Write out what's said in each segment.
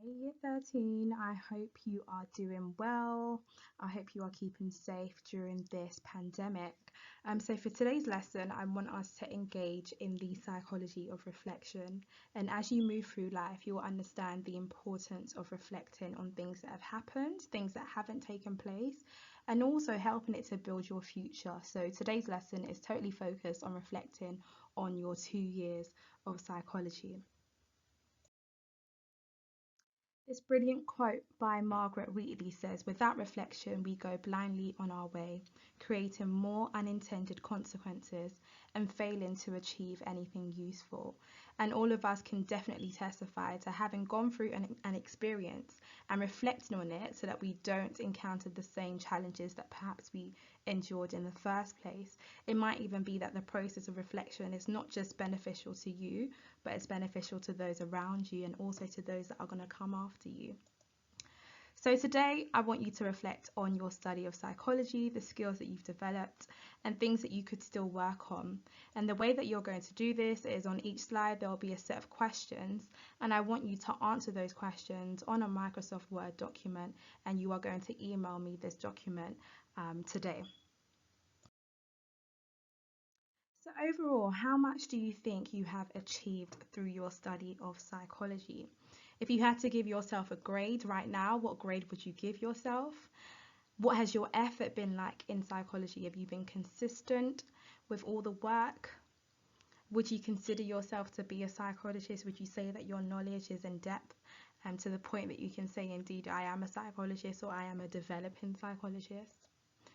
Hey, Year 13, I hope you are doing well. I hope you are keeping safe during this pandemic. So for today's lesson, I want us to engage in the psychology of reflection. And as you move through life, you will understand the importance of reflecting on things that have happened, things that haven't taken place, and also helping it to build your future. So today's lesson is totally focused on reflecting on your 2 years of psychology. This brilliant quote by Margaret Wheatley says, "Without reflection, we go blindly on our way, creating more unintended consequences and failing to achieve anything useful." And all of us can definitely testify to having gone through an experience and reflecting on it so that we don't encounter the same challenges that perhaps we endured in the first place. It might even be that the process of reflection is not just beneficial to you, but it's beneficial to those around you and also to those that are going to come after you. So today I want you to reflect on your study of psychology, the skills that you've developed and things that you could still work on. And the way that you're going to do this is on each slide there will be a set of questions, and I want you to answer those questions on a Microsoft Word document, and you are going to email me this document today. So overall, how much do you think you have achieved through your study of psychology? If you had to give yourself a grade right now, what grade would you give yourself? What has your effort been like in psychology? Have you been consistent with all the work? Would you consider yourself to be a psychologist? Would you say that your knowledge is in depth to the point that you can say, indeed, I am a psychologist, or I am a developing psychologist?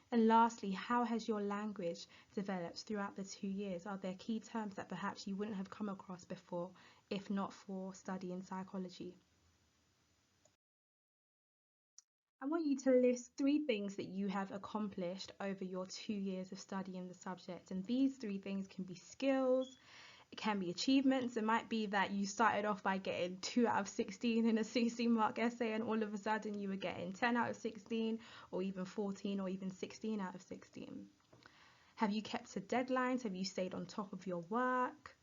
And lastly, how has your language developed throughout the 2 years? Are there key terms that perhaps you wouldn't have come across before if not for studying psychology? I want you to list 3 things that you have accomplished over your 2 years of studying the subject. And these 3 things can be skills, it can be achievements. It might be that you started off by getting 2 out of 16 in a 60-mark essay, and all of a sudden you were getting 10 out of 16, or even 14, or even 16 out of 16. Have you kept to deadlines? Have you stayed on top of your work?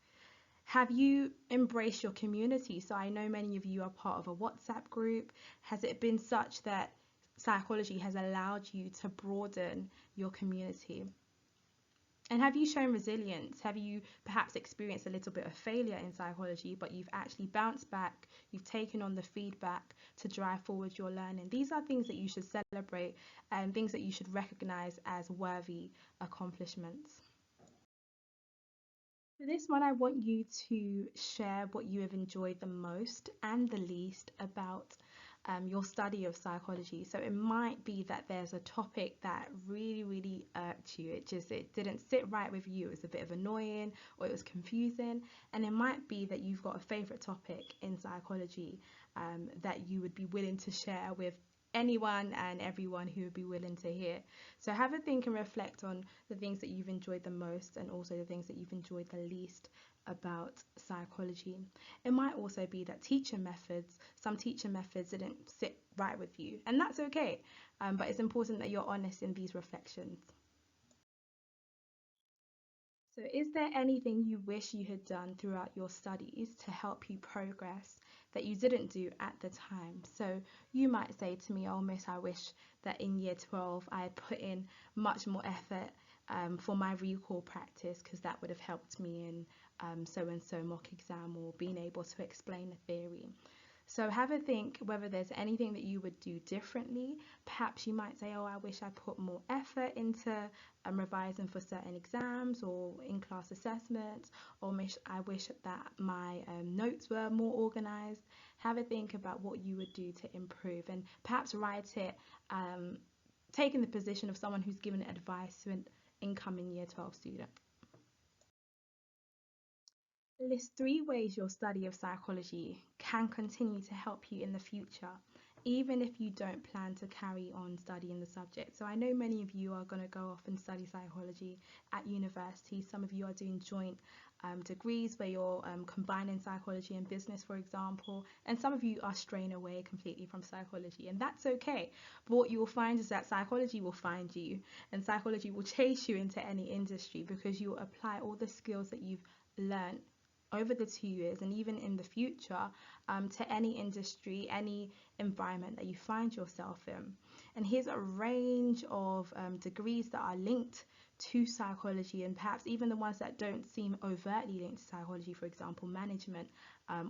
Have you embraced your community? So I know many of you are part of a WhatsApp group. Has it been such that psychology has allowed you to broaden your community? And have you shown resilience? Have you perhaps experienced a little bit of failure in psychology, but you've actually bounced back, you've taken on the feedback to drive forward your learning? These are things that you should celebrate and things that you should recognize as worthy accomplishments. For this one, I want you to share what you have enjoyed the most and the least about your study of psychology. So it might be that there's a topic that really irked you. It didn't sit right with you. It was a bit of annoying, or it was confusing. And it might be that you've got a favorite topic in psychology that you would be willing to share with anyone and everyone who would be willing to hear. So have a think and reflect on the things that you've enjoyed the most and also the things that you've enjoyed the least about psychology. It might also be that some teaching methods didn't sit right with you, and that's okay. But it's important that you're honest in these reflections. So, is there anything you wish you had done throughout your studies to help you progress that you didn't do at the time? So, you might say to me, "Oh, Miss, I wish that in year 12 I had put in much more effort for my recall practice, because that would have helped me in so and so mock exam, or being able to explain a theory." So have a think whether there's anything that you would do differently. Perhaps you might say, "Oh, I wish I put more effort into revising for certain exams or in-class assessments," or "I wish that my notes were more organized." Have a think about what you would do to improve, and perhaps write it, taking the position of someone who's given advice to an incoming year 12 student. List 3 ways your study of psychology can continue to help you in the future, even if you don't plan to carry on studying the subject. So I know many of you are going to go off and study psychology at university. Some of you are doing joint degrees where you're combining psychology and business, for example, and some of you are straying away completely from psychology, and that's okay. But what you will find is that psychology will find you, and psychology will chase you into any industry, because you will apply all the skills that you've learned over the 2 years and even in the future, to any industry, any environment that you find yourself in. And here's a range of degrees that are linked to psychology, and perhaps even the ones that don't seem overtly linked to psychology, for example, management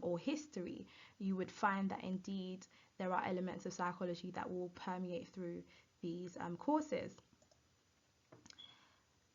or history. You would find that indeed there are elements of psychology that will permeate through these courses.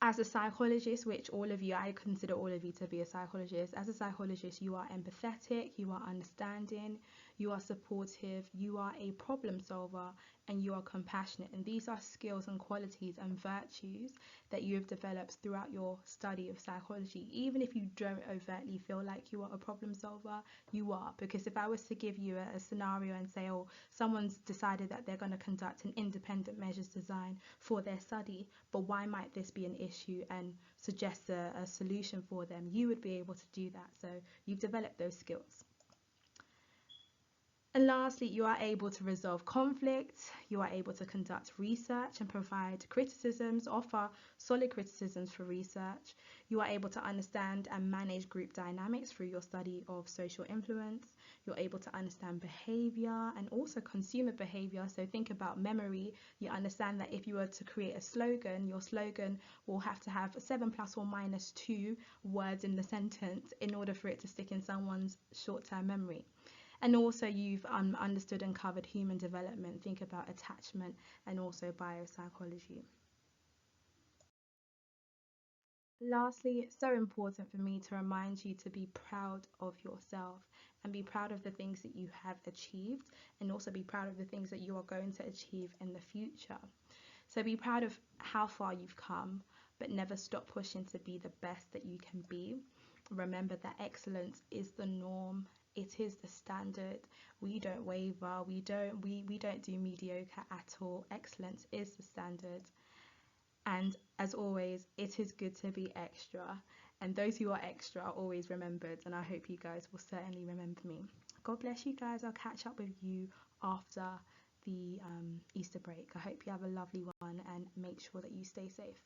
As a psychologist, which all of you, I consider all of you to be a psychologist, as a psychologist, you are empathetic, you are understanding, you are supportive, you are a problem solver, and you are compassionate. And these are skills and qualities and virtues that you have developed throughout your study of psychology. Even if you don't overtly feel like you are a problem solver, you are. Because if I was to give you a scenario and say, oh, someone's decided that they're going to conduct an independent measures design for their study, but why might this be an issue, and suggest a solution for them, you would be able to do that. So you've developed those skills. And lastly, you are able to resolve conflict, you are able to conduct research and provide criticisms, offer solid criticisms for research. You are able to understand and manage group dynamics through your study of social influence. You're able to understand behavior and also consumer behavior. So think about memory. You understand that if you were to create a slogan, your slogan will have to have 7 plus or minus 2 words in the sentence in order for it to stick in someone's short-term memory. And also you've understood and covered human development. Think about attachment and also biopsychology. Lastly, it's so important for me to remind you to be proud of yourself and be proud of the things that you have achieved, and also be proud of the things that you are going to achieve in the future. So be proud of how far you've come, but never stop pushing to be the best that you can be. Remember that excellence is the norm. It is the standard. We don't waver. We don't do mediocre at all. Excellence is the standard. And as always, it is good to be extra. And those who are extra are always remembered. And I hope you guys will certainly remember me. God bless you guys. I'll catch up with you after the Easter break. I hope you have a lovely one and make sure that you stay safe.